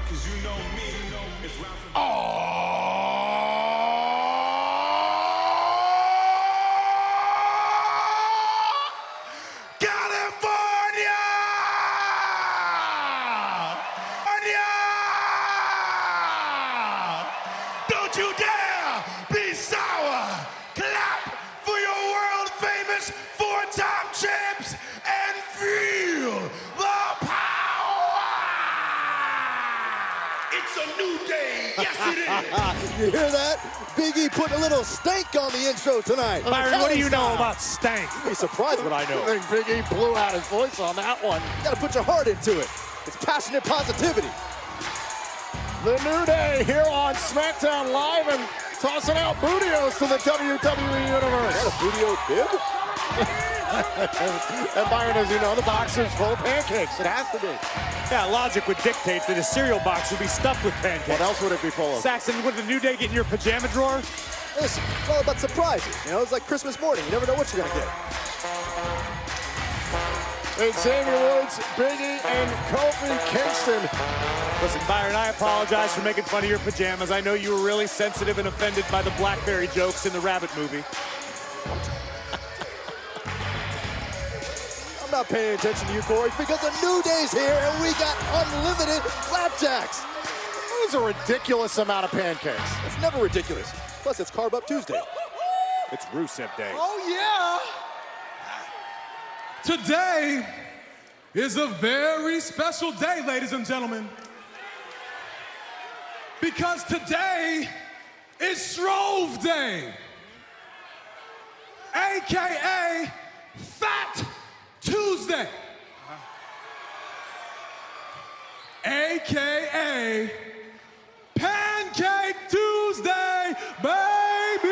California! Don't you dare be sour! Clap for your world-famous four-time champs and feel the power! It's a new day, yes it is! You hear that? Big E putting a little stank on the intro tonight. Byron, what do you know about stank? You'd be surprised what I know. I think Big E blew out his voice on that one. You gotta put your heart into it. It's passionate positivity. The New Day here on SmackDown Live and tossing out Bootios to the WWE Universe. Is that a Budio bib? And Byron, as you know, the box is full of pancakes. It has to be. Yeah, logic would dictate that a cereal box would be stuffed with pancakes. What else would it be full of? Saxon, would the New Day get in your pajama drawer? Listen, it's all about surprises. You know, it's like Christmas morning. You never know what you're gonna get. Xavier Woods, Big E, and Kofi Kingston. Listen, Byron, I apologize for making fun of your pajamas. I know you were really sensitive and offended by the BlackBerry jokes in the Rabbit movie. I'm not paying attention to you, Corey, because a new day's here and we got unlimited flapjacks. That was a ridiculous amount of pancakes. It's never ridiculous. Plus, it's Carb Up Tuesday. It's Rusev Day. Oh yeah! Today is a very special day, ladies and gentlemen. Because today is Shrove Day. AKA Fat Tuesday. AKA Pancake Tuesday, baby!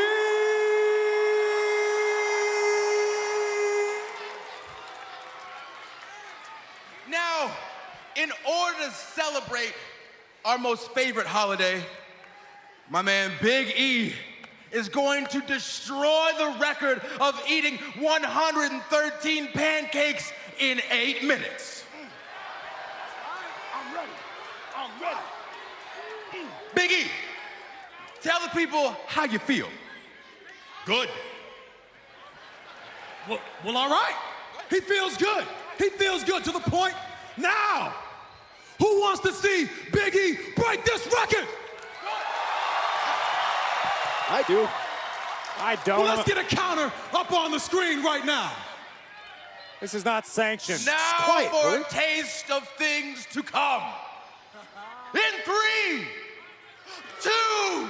Now, in order to celebrate our most favorite holiday, my man Big E is going to destroy the record of eating 113 pancakes in 8 minutes. I'm ready. Big E, tell the people how you feel. Good. Well, all right. He feels good. He feels good to the point now. Who wants to see Big E break this record? I do. I don't. Well, let's get a counter up on the screen right now. This is not sanctioned. Now quiet, for Bert. a taste of things to come. In 3, 2, 1.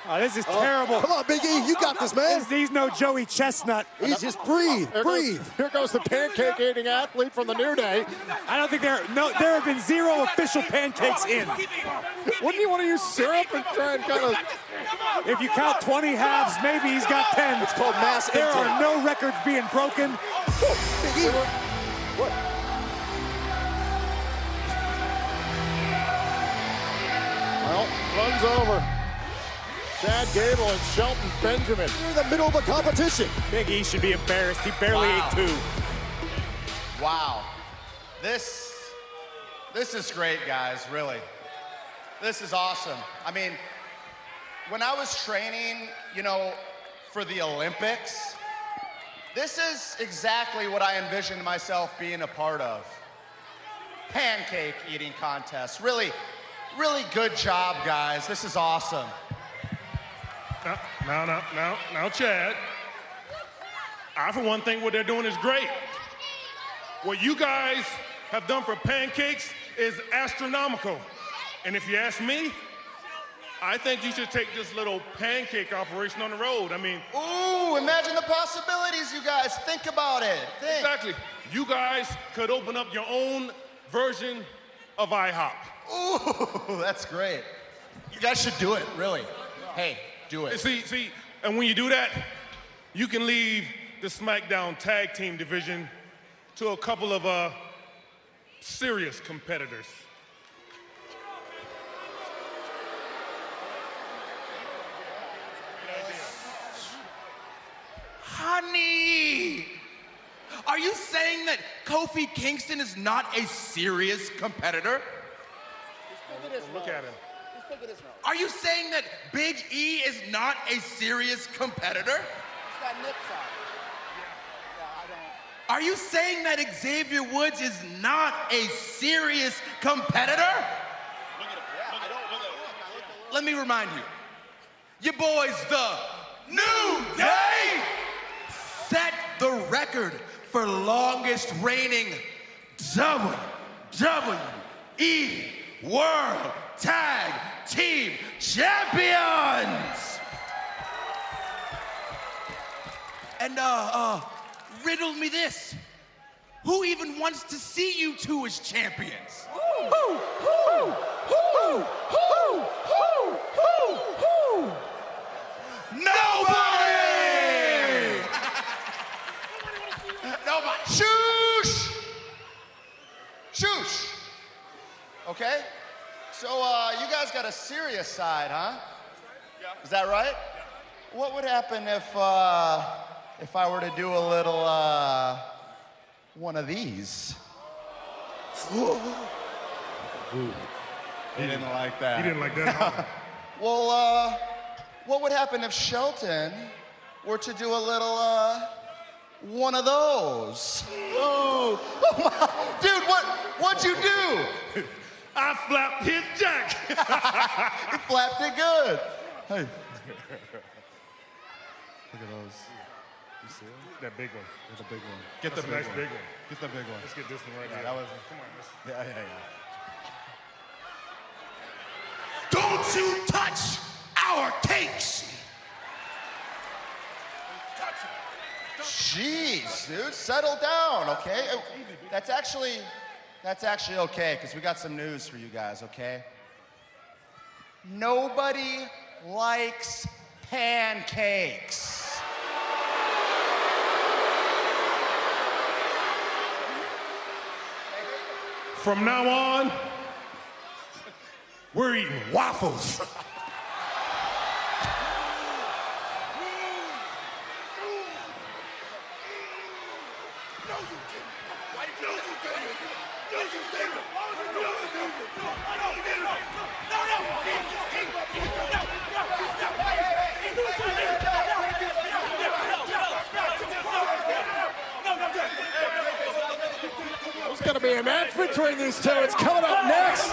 Oh, this is terrible. Come on, Big E, you got this, man. He's no Joey Chestnut. He's just breathe. Here goes the pancake-eating athlete from the New Day. I don't think there have been 0 official pancakes in. Wouldn't you want to use syrup and try and kind of... If you count 20 halves, maybe he's got 10. It's called mass There intake. are no records being broken. Big E. What? Well, runs over. Chad Gable and Shelton Benjamin. You're in the middle of a competition. Big E should be embarrassed. He barely ate 2. Wow. This is great, guys, really. This is awesome. I mean, when I was training, you know, for the Olympics, this is exactly what I envisioned myself being a part of. Pancake eating contest. Really, really good job, guys. This is awesome. Now, Chad. I, for one, think what they're doing is great. What you guys have done for pancakes is astronomical. And if you ask me, I think you should take this little pancake operation on the road. I mean... Ooh, imagine the possibilities, you guys. Think about it. Think. Exactly. You guys could open up your own version of IHOP. Ooh, that's great. You guys should do it, really. Hey, do it. See, and when you do that, you can leave the SmackDown Tag Team division to a couple of serious competitors. Honey, Are you saying that Kofi Kingston is not a serious competitor? Look at him. Are you saying that Big E is not a serious competitor? Are you saying that Xavier Woods is not a serious competitor? Let me remind you, your boys, the New Day, set the record for longest reigning WWE World Tag Team Champions. And riddle me this. Who even wants to see you two as champions? Nobody! Nobody. Shoosh! Shoosh! Okay? So, you guys got a serious side, huh? Yeah. Is that right? What would happen if I were to do a little, one of these? He didn't like that. He didn't like that. Huh? Well, what would happen if Shelton were to do a little, one of those? Ooh. Dude, what'd you do? I flapped his jack. You flapped it good. Hey. Look at those. You see it? That big one. That's a big one. Get the nice big one. Get the big one. Let's get this one right Yeah, here. that was- Come on, let's. Yeah. Don't you touch our cakes! Jeez, dude, settle down, okay? That's actually okay, because we got some news for you guys, okay? Nobody likes pancakes. From now on, we're eating waffles. There's going to be a match between these two. It's coming up next.